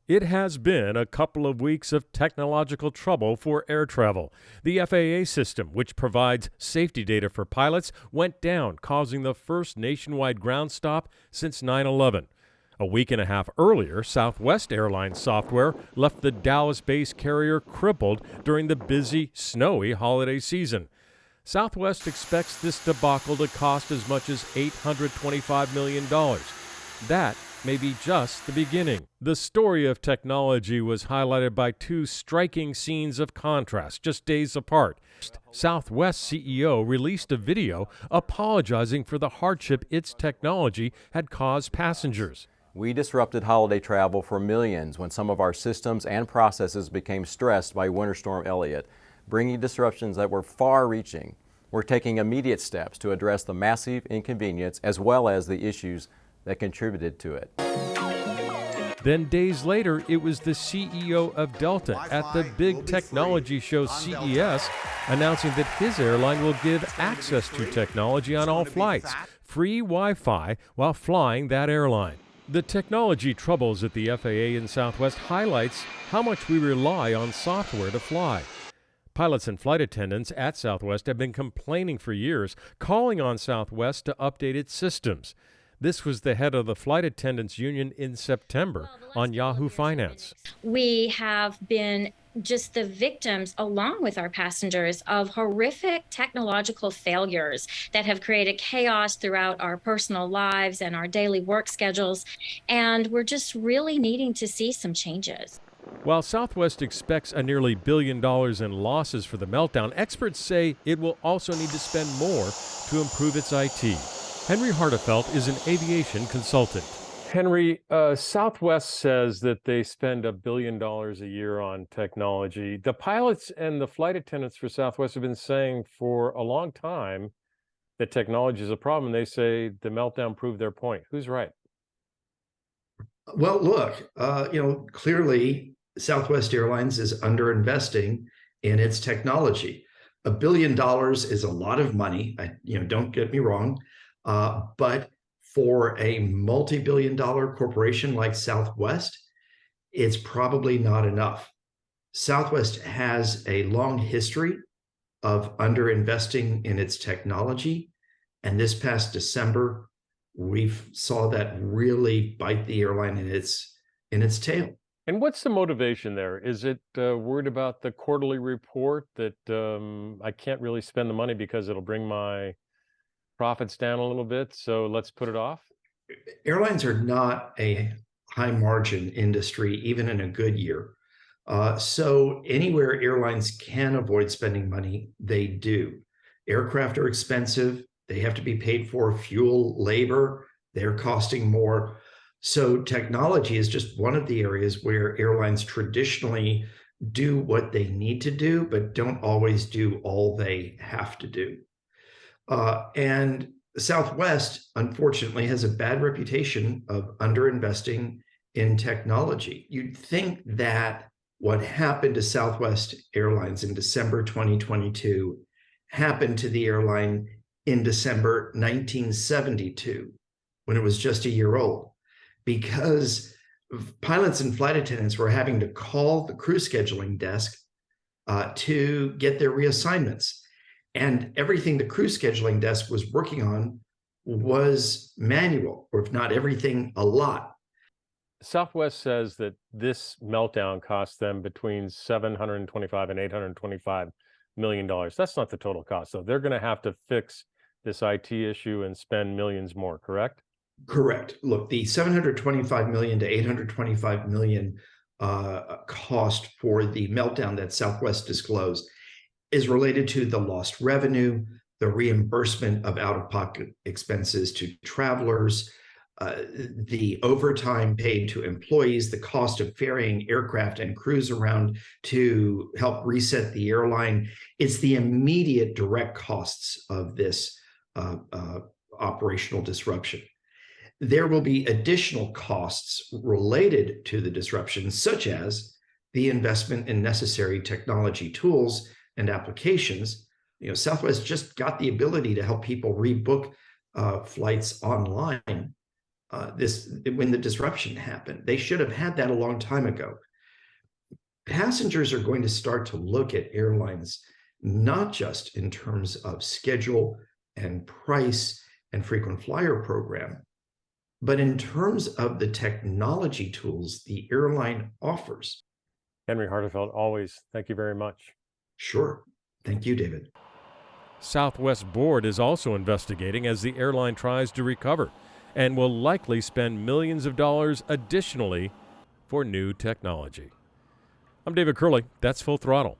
It has been a couple of weeks of technological trouble for air travel. The FAA system, which provides safety data for pilots, went down, causing the first nationwide ground stop since 9/11. A week and a half earlier, Southwest Airlines software left the Dallas-based carrier crippled during the busy, snowy holiday season. Southwest expects this debacle to cost as much as $825 million. That may be just the beginning. The story of technology was highlighted by two striking scenes of contrast just days apart. Southwest CEO released a video apologizing for the hardship its technology had caused passengers. We disrupted holiday travel for millions when some of our systems and processes became stressed by Winter Storm Elliott, bringing disruptions that were far-reaching. We're taking immediate steps to address the massive inconvenience as well as the issues that contributed to it. Then days later, it was the CEO of Delta at the big technology show CES announcing that his airline will give access to technology on all flights, free Wi-Fi while flying that airline. The technology troubles at the FAA and Southwest highlights how much we rely on software to fly. Pilots and flight attendants at Southwest have been complaining for years, calling on Southwest to update its systems. This was the head of the Flight Attendants Union in September on Yahoo Finance. We have been just the victims, along with our passengers, of horrific technological failures that have created chaos throughout our personal lives and our daily work schedules. And we're just really needing to see some changes. While Southwest expects a nearly $1 billion in losses for the meltdown, experts say it will also need to spend more to improve its IT. Henry Hartefelt is an aviation consultant. Henry, Southwest says that they spend $1 billion a year on technology. The pilots and the flight attendants for Southwest have been saying for a long time that technology is a problem. They say the meltdown proved their point. Who's right? Well, look, clearly Southwest Airlines is underinvesting in its technology. $1 billion is a lot of money. Don't get me wrong. But for a multi-billion-dollar corporation like Southwest, it's probably not enough. Southwest has a long history of underinvesting in its technology. And this past December, we saw that really bite the airline in its tail. And what's the motivation there? Is it worried about the quarterly report that I can't really spend the money because it'll bring my profits down a little bit, so let's put it off? Airlines are not a high margin industry, even in a good year. So anywhere airlines can avoid spending money, they do. Aircraft are expensive. They have to be paid for. Fuel, labor, they're costing more. So technology is just one of the areas where airlines traditionally do what they need to do, but don't always do all they have to do. And Southwest, unfortunately, has a bad reputation of underinvesting in technology. You'd think that what happened to Southwest Airlines in December 2022 happened to the airline in December 1972, when it was just a year old, because pilots and flight attendants were having to call the crew scheduling desk to get their reassignments. And everything the crew scheduling desk was working on was manual, or if not everything, a lot. Southwest says that this meltdown cost them between $725 and $825 million. That's not the total cost, though. They're going to have to fix this IT issue and spend millions more, correct? Correct. Look, the $725 million to $825 million cost for the meltdown that Southwest disclosed is related to the lost revenue, the reimbursement of out-of-pocket expenses to travelers, the overtime paid to employees, the cost of ferrying aircraft and crews around to help reset the airline. It's the immediate direct costs of this operational disruption. There will be additional costs related to the disruption, such as the investment in necessary technology tools and applications. Southwest just got the ability to help people rebook flights online. when the disruption happened. They should have had that a long time ago. Passengers are going to start to look at airlines not just in terms of schedule and price and frequent flyer program, but in terms of the technology tools the airline offers. Henry Hartefeld, always thank you very much. Sure. Thank you, David. Southwest Board is also investigating as the airline tries to recover and will likely spend millions of dollars additionally for new technology. I'm David Curley. That's Full Throttle.